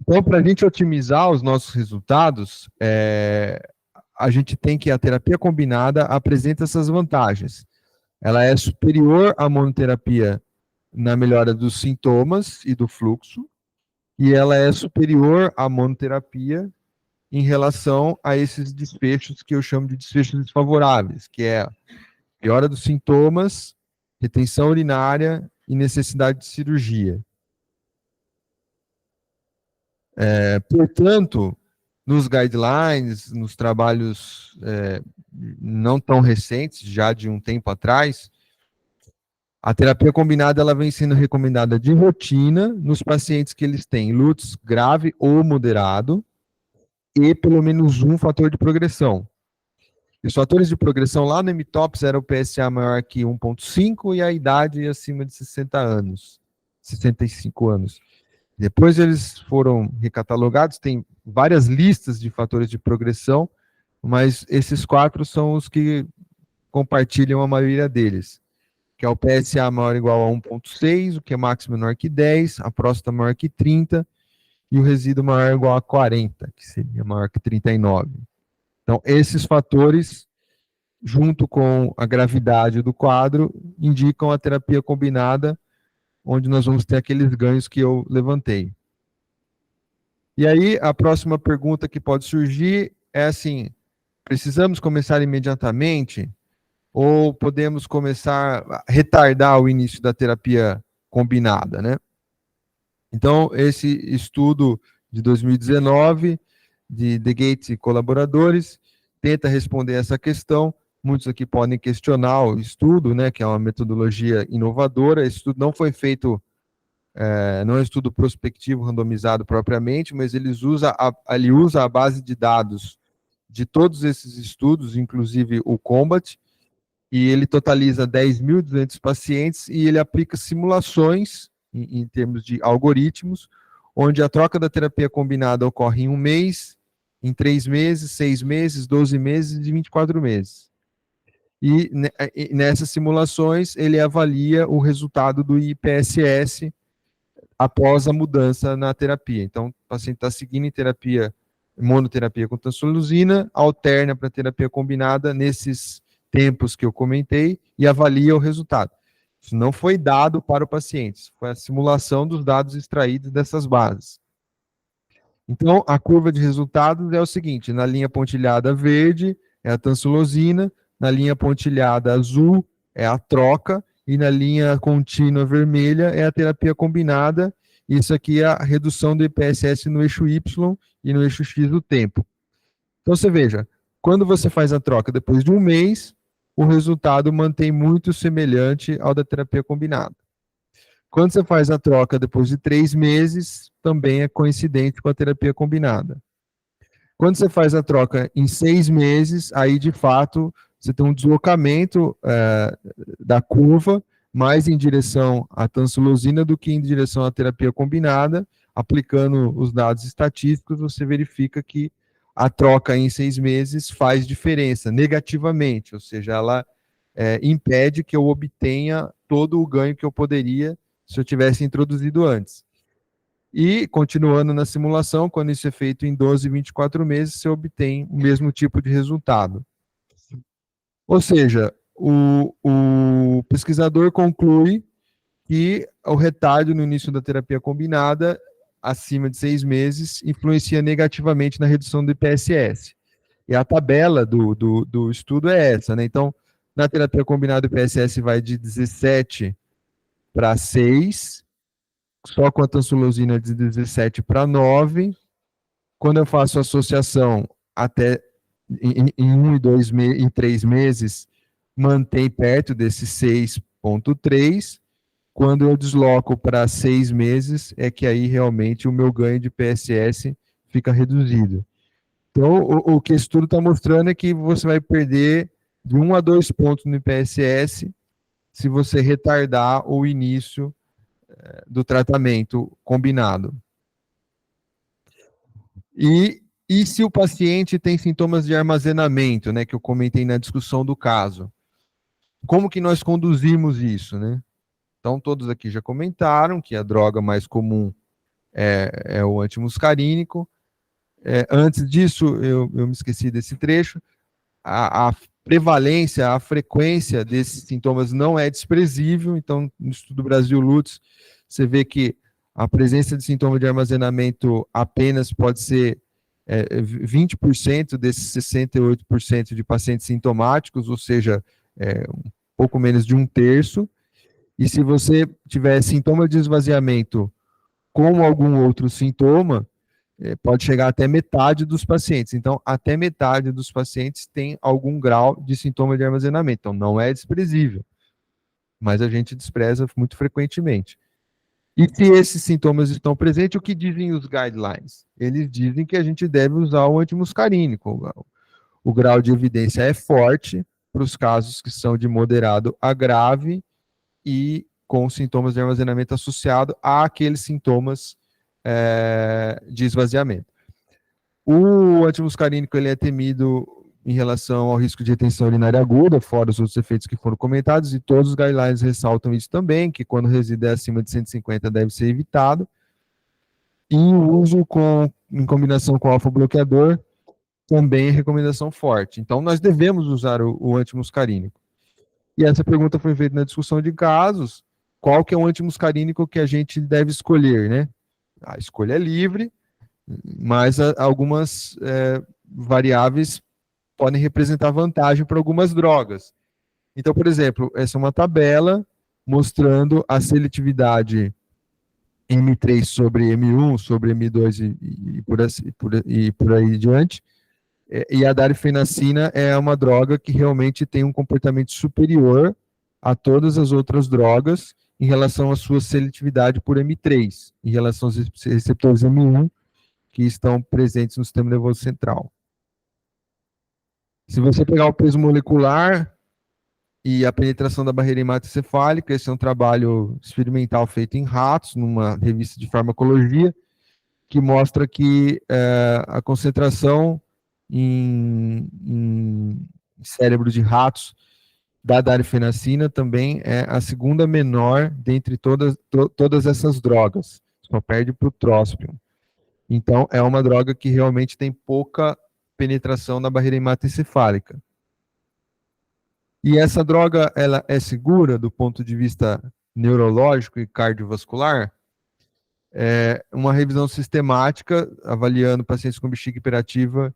Então, para a gente otimizar os nossos resultados, a gente tem que a terapia combinada apresenta essas vantagens. Ela é superior à monoterapia na melhora dos sintomas e do fluxo, e ela é superior à monoterapia em relação a esses desfechos que eu chamo de desfechos desfavoráveis, que é piora dos sintomas, retenção urinária e necessidade de cirurgia. Portanto, nos guidelines, nos trabalhos não tão recentes, já de um tempo atrás, a terapia combinada ela vem sendo recomendada de rotina nos pacientes que eles têm lútis grave ou moderado e pelo menos um fator de progressão. E os fatores de progressão lá no Umitops era o PSA maior que 1,5 e a idade acima de 60 anos, 65 anos. Depois eles foram recatalogados, tem várias listas de fatores de progressão, mas esses 4 são os que compartilham a maioria deles, que é o PSA maior ou igual a 1,6, o Qmax menor que 10, a próstata maior que 30 e o resíduo maior ou igual a 40, que seria maior que 39. Então, esses fatores, junto com a gravidade do quadro, indicam a terapia combinada, onde nós vamos ter aqueles ganhos que eu levantei. E aí, a próxima pergunta que pode surgir é assim, precisamos começar imediatamente ou podemos começar a retardar o início da terapia combinada, né? Então, esse estudo de 2019, de The Gates e colaboradores, tenta responder essa questão. Muitos aqui podem questionar o estudo, né, que é uma metodologia inovadora. Esse estudo não foi feito, não é um estudo prospectivo randomizado propriamente, mas ele usa a base de dados de todos esses estudos, inclusive o COMBAT, e ele totaliza 10.200 pacientes e ele aplica simulações, em termos de algoritmos, onde a troca da terapia combinada ocorre em 1 mês, em 3 meses, 6 meses, 12 meses e 24 meses. E nessas simulações ele avalia o resultado do IPSS após a mudança na terapia. Então, o paciente está seguindo em terapia, monoterapia com tansolosina, alterna para terapia combinada nesses tempos que eu comentei e avalia o resultado. Isso não foi dado para o paciente, foi a simulação dos dados extraídos dessas bases. Então, a curva de resultados é o seguinte, na linha pontilhada verde é a tansolosina, na linha pontilhada azul é a troca, e na linha contínua vermelha é a terapia combinada. Isso aqui é a redução do IPSS no eixo Y e no eixo X do tempo. Então, você veja, quando você faz a troca depois de 1 mês, o resultado mantém muito semelhante ao da terapia combinada. Quando você faz a troca depois de 3 meses, também é coincidente com a terapia combinada. Quando você faz a troca em 6 meses, aí de fato você tem um deslocamento da curva mais em direção à tansolosina do que em direção à terapia combinada. Aplicando os dados estatísticos, você verifica que a troca em 6 meses faz diferença negativamente, ou seja, ela impede que eu obtenha todo o ganho que eu poderia se eu tivesse introduzido antes. E, continuando na simulação, quando isso é feito em 12, 24 meses, você obtém o mesmo tipo de resultado. Ou seja, o pesquisador conclui que o retardo no início da terapia combinada, acima de 6 meses, influencia negativamente na redução do IPSS. E a tabela do estudo é essa, né? Então, na terapia combinada, o IPSS vai de 17 para 6, só com a tansolosina de 17 para 9. Quando eu faço associação até em 1 e 2 em 3 meses, mantém perto desse 6,3. Quando eu desloco para 6 meses, é que aí realmente o meu ganho de PSS fica reduzido. Então, o que esse estudo está mostrando é que você vai perder de 1 a 2 pontos no IPSS se você retardar o início do tratamento combinado. E se o paciente tem sintomas de armazenamento, né, que eu comentei na discussão do caso, como que nós conduzimos isso, né? Então, todos aqui já comentaram que a droga mais comum é o antimuscarínico. Antes disso, eu me esqueci desse trecho, a prevalência, a frequência desses sintomas não é desprezível. Então, no estudo Brasil-Lutz, você vê que a presença de sintoma de armazenamento apenas pode ser 20% desses 68% de pacientes sintomáticos, ou seja, um pouco menos de 1/3. E se você tiver sintoma de esvaziamento com algum outro sintoma, pode chegar até metade dos pacientes. Então, até metade dos pacientes tem algum grau de sintoma de armazenamento. Então, não é desprezível, mas a gente despreza muito frequentemente. E se esses sintomas estão presentes, o que dizem os guidelines? Eles dizem que a gente deve usar o antimuscarínico. O grau de evidência é forte para os casos que são de moderado a grave e com sintomas de armazenamento associado àqueles sintomas de esvaziamento. O antimuscarínico ele é temido em relação ao risco de retenção urinária aguda, fora os outros efeitos que foram comentados, e todos os guidelines ressaltam isso também, que quando o resíduo é acima de 150 deve ser evitado. E o uso em combinação com alfa-bloqueador também é recomendação forte. Então, nós devemos usar o antimuscarínico. E essa pergunta foi feita na discussão de casos, qual que é o antimuscarínico que a gente deve escolher, né? A escolha é livre, mas algumas variáveis podem representar vantagem para algumas drogas. Então, por exemplo, essa é uma tabela mostrando a seletividade M3 sobre M1, sobre M2 e por aí adiante. E a darfenacina é uma droga que realmente tem um comportamento superior a todas as outras drogas em relação à sua seletividade por M3, em relação aos receptores M1 que estão presentes no sistema nervoso central. Se você pegar o peso molecular e a penetração da barreira hematoencefálica, esse é um trabalho experimental feito em ratos, numa revista de farmacologia, que mostra que a concentração em cérebro de ratos da darfenacina também é a segunda menor dentre todas essas drogas, só perde para o trospium. Então, é uma droga que realmente tem pouca penetração na barreira hematoencefálica. E essa droga, ela é segura do ponto de vista neurológico e cardiovascular? Uma revisão sistemática, avaliando pacientes com bexiga hiperativa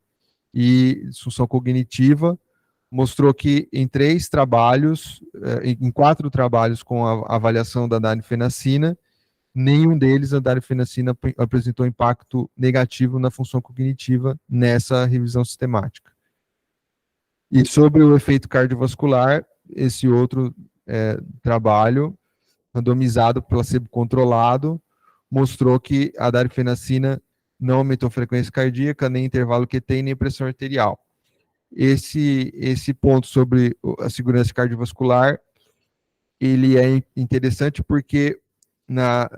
e disfunção cognitiva, mostrou que em 4 trabalhos com a avaliação da darfenacina, nenhum deles a darfenacina apresentou impacto negativo na função cognitiva nessa revisão sistemática. E sobre o efeito cardiovascular, esse outro trabalho, randomizado, placebo controlado, mostrou que a darfenacina não aumentou frequência cardíaca, nem intervalo QT, nem pressão arterial. Esse ponto sobre a segurança cardiovascular, ele é interessante porque na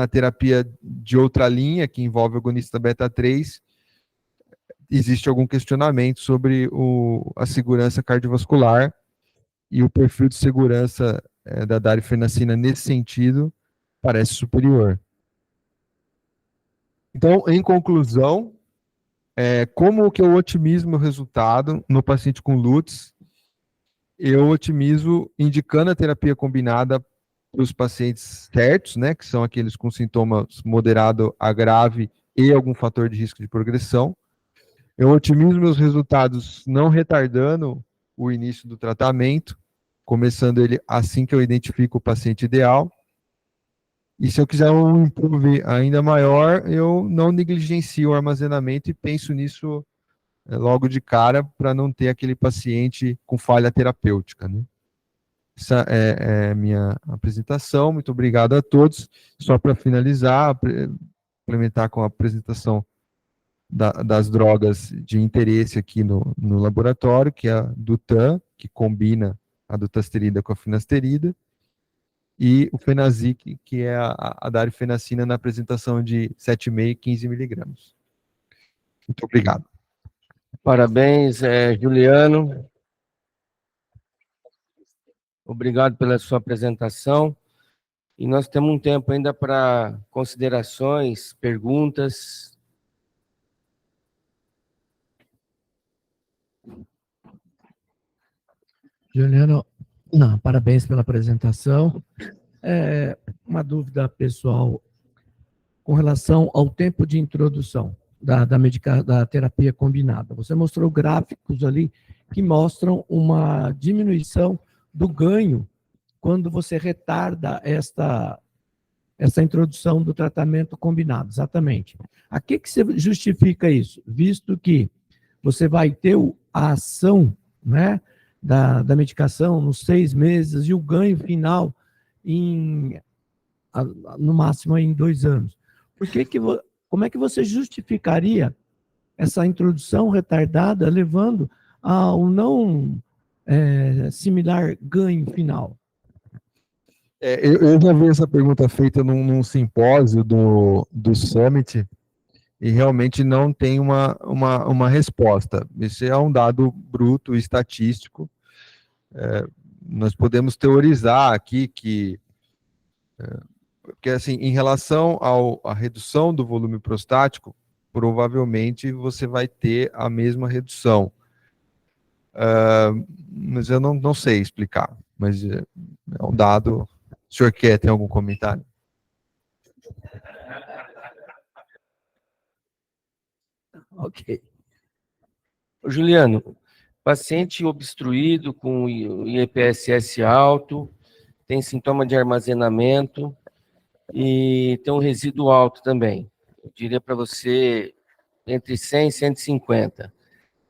terapia de outra linha, que envolve o agonista beta-3, existe algum questionamento sobre a segurança cardiovascular, e o perfil de segurança da darfenacina nesse sentido parece superior. Então, em conclusão, como que eu otimizo meu resultado no paciente com Lutz? Eu otimizo indicando a terapia combinada para os pacientes certos, né, que são aqueles com sintomas moderado a grave e algum fator de risco de progressão. Eu otimizo meus resultados não retardando o início do tratamento, começando ele assim que eu identifico o paciente ideal. E se eu quiser um improve ainda maior, eu não negligencio o armazenamento e penso nisso logo de cara para não ter aquele paciente com falha terapêutica, né? Essa é a minha apresentação. Muito obrigado a todos. Só para finalizar, complementar com a apresentação das drogas de interesse aqui no laboratório, que é a Dutan, que combina a dutasterida com a finasterida, e o Fenazic, que é a darifenacina na apresentação de 7,5 e 15 miligramas. Muito obrigado. Parabéns, Juliano. Obrigado pela sua apresentação. E nós temos um tempo ainda para considerações, perguntas. Juliano, não, parabéns pela apresentação. Uma dúvida pessoal com relação ao tempo de introdução da terapia combinada. Você mostrou gráficos ali que mostram uma diminuição do ganho quando você retarda essa introdução do tratamento combinado, exatamente. A que você justifica isso? Visto que você vai ter a ação, né, da medicação nos 6 meses e o ganho final no máximo em 2 anos. Como é que você justificaria essa introdução retardada levando ao não similar ganho final? Eu já vi essa pergunta feita num simpósio do Summit e realmente não tem uma resposta. Esse é um dado bruto, estatístico. Nós podemos teorizar aqui que assim, em relação à redução do volume prostático, provavelmente você vai ter a mesma redução. Mas eu não sei explicar, mas é um dado. O senhor tem algum comentário? Ok. Juliano, paciente obstruído com IEPSS alto, tem sintoma de armazenamento e tem um resíduo alto também. Eu diria para você entre 100 e 150.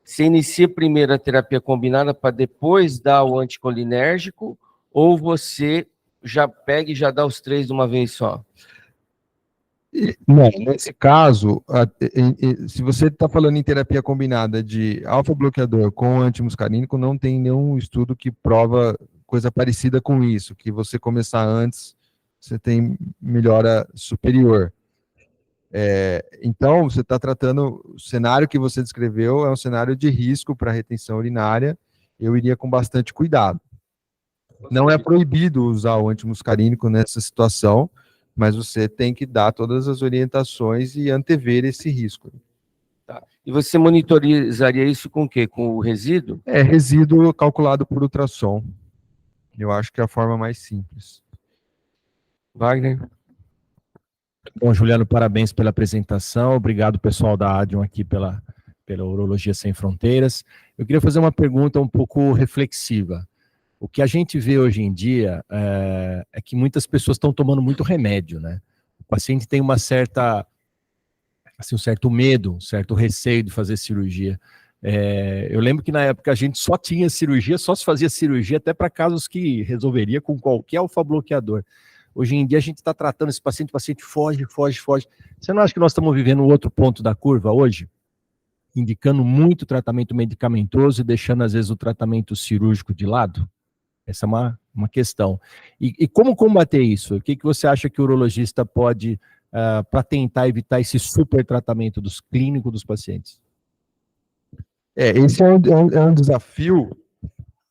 Você inicia primeiro a terapia combinada para depois dar o anticolinérgico ou você já pega e já dá os 3 de uma vez só? Não, nesse caso, se você está falando em terapia combinada de alfa-bloqueador com antimuscarínico, não tem nenhum estudo que prova coisa parecida com isso, que você começar antes, você tem melhora superior. Então, você está tratando, o cenário que você descreveu é um cenário de risco para retenção urinária, eu iria com bastante cuidado. Não é proibido usar o antimuscarínico nessa situação, mas você tem que dar todas as orientações e antever esse risco. Tá. E você monitorizaria isso com o quê? Com o resíduo? Resíduo calculado por ultrassom. Eu acho que é a forma mais simples. Wagner? Bom, Juliano, parabéns pela apresentação. Obrigado, pessoal da Adium, aqui pela Urologia Sem Fronteiras. Eu queria fazer uma pergunta um pouco reflexiva. O que a gente vê hoje em dia é que muitas pessoas estão tomando muito remédio, né? O paciente tem um certo medo, um certo receio de fazer cirurgia. Eu lembro que na época a gente só tinha cirurgia, só se fazia cirurgia até para casos que resolveria com qualquer alfa-bloqueador. Hoje em dia a gente está tratando esse paciente, o paciente foge. Você não acha que nós estamos vivendo um outro ponto da curva hoje? Indicando muito tratamento medicamentoso e deixando às vezes o tratamento cirúrgico de lado? Essa é uma questão. E como combater isso? O que você acha que o urologista pode, para tentar evitar esse super tratamento dos clínicos dos pacientes? Esse é um desafio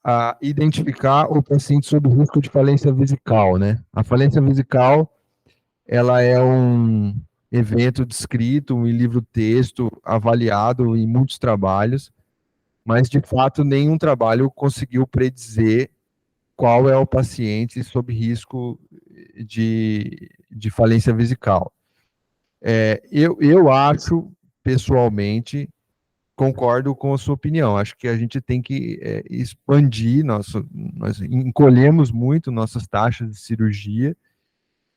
a identificar o paciente sob risco de falência vesical, né? A falência vesical, ela é um evento descrito em livro-texto, avaliado em muitos trabalhos, mas, de fato, nenhum trabalho conseguiu predizer qual é o paciente sob risco de falência vesical. Eu acho, pessoalmente, concordo com a sua opinião, acho que a gente tem que expandir, nós encolhemos muito nossas taxas de cirurgia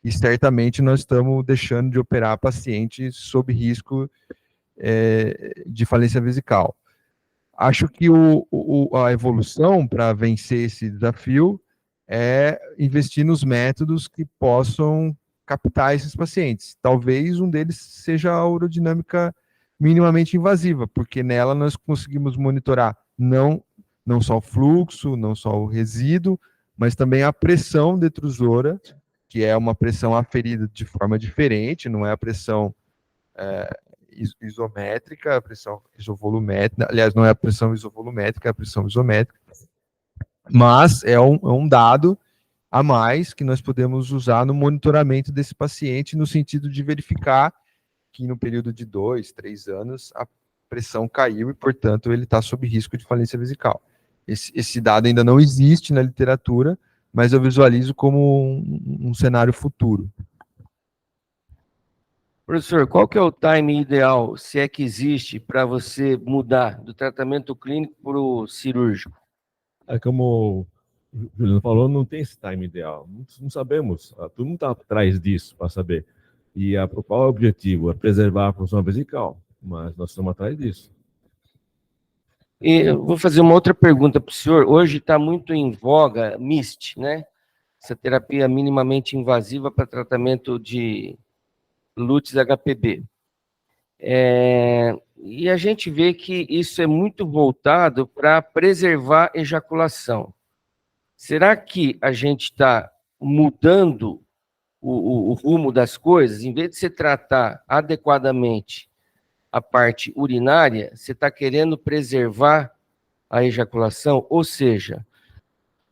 e certamente nós estamos deixando de operar pacientes sob risco de falência vesical. Acho que a evolução para vencer esse desafio é investir nos métodos que possam captar esses pacientes. Talvez um deles seja a urodinâmica minimamente invasiva, porque nela nós conseguimos monitorar não só o fluxo, não só o resíduo, mas também a pressão detrusora, que é uma pressão aferida de forma diferente, não é a pressão isométrica, a pressão isovolumétrica, aliás, não é a pressão isovolumétrica, é a pressão isométrica, mas é um dado a mais que nós podemos usar no monitoramento desse paciente, no sentido de verificar que no período de 2, 3 anos a pressão caiu e, portanto, ele está sob risco de falência vesical. Esse dado ainda não existe na literatura, mas eu visualizo como um cenário futuro. Professor, qual que é o time ideal, se é que existe, para você mudar do tratamento clínico para o cirúrgico? É como o Juliano falou, não tem esse time ideal. Não sabemos, todo mundo está atrás disso para saber. E qual é o objetivo? É preservar a função vesical, mas nós estamos atrás disso. E eu vou fazer uma outra pergunta para o senhor. Hoje está muito em voga MIST, né? Essa terapia minimamente invasiva para tratamento de LUTS HPB. E a gente vê que isso é muito voltado para preservar a ejaculação. Será que a gente está mudando o rumo das coisas? Em vez de você tratar adequadamente a parte urinária, você está querendo preservar a ejaculação? Ou seja,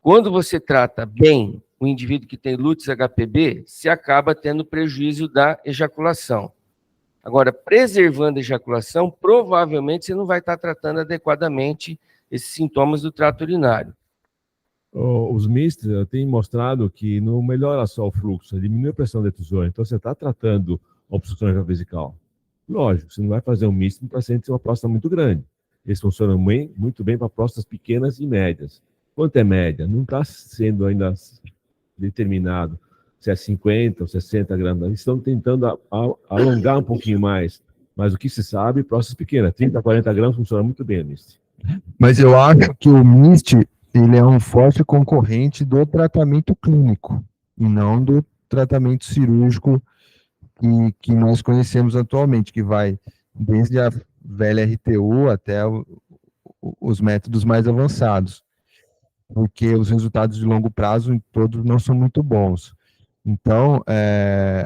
quando você trata bem o indivíduo que tem LUTS HPB, se acaba tendo prejuízo da ejaculação. Agora, preservando a ejaculação, provavelmente você não vai estar tratando adequadamente esses sintomas do trato urinário. Os MIST têm mostrado que não melhora só o fluxo, diminui a pressão detrusora. Então, você está tratando a obstrução vesical. Lógico, você não vai fazer um MIST no paciente que tem uma próstata muito grande. Eles funcionam muito bem para próstatas pequenas e médias. Quanto é média? Não está sendo ainda determinado se é 50 ou 60 gramas. Eles estão tentando alongar um pouquinho mais. Mas o que se sabe, próstatas pequenas, 30, 40 gramas, funciona muito bem o MIST. Mas eu acho que o MIST ele é um forte concorrente do tratamento clínico, e não do tratamento cirúrgico que nós conhecemos atualmente, que vai desde a velha RTU até os métodos mais avançados, porque os resultados de longo prazo em todos não são muito bons. Então,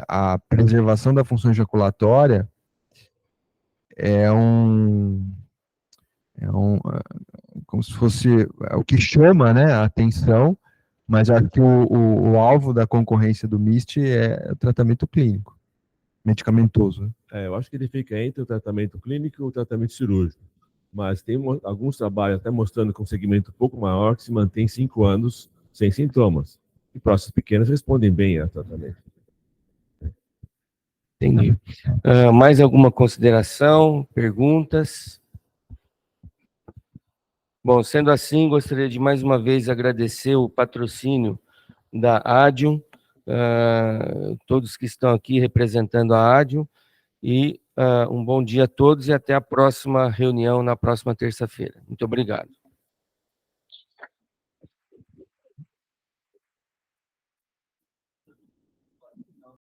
a preservação da função ejaculatória como se fosse o que chama, né, a atenção, mas acho que o alvo da concorrência do MIST é o tratamento clínico, medicamentoso. Né? Eu acho que ele fica entre o tratamento clínico e o tratamento cirúrgico. Mas tem alguns trabalhos até mostrando com um segmento um pouco maior que se mantém 5 anos sem sintomas. E próstatas pequenas respondem bem ao tratamento. Entendi. Mais alguma consideração? Perguntas? Bom, sendo assim, gostaria de mais uma vez agradecer o patrocínio da Adium, todos que estão aqui representando a Adium, e um bom dia a todos e até a próxima reunião na próxima terça-feira. Muito obrigado.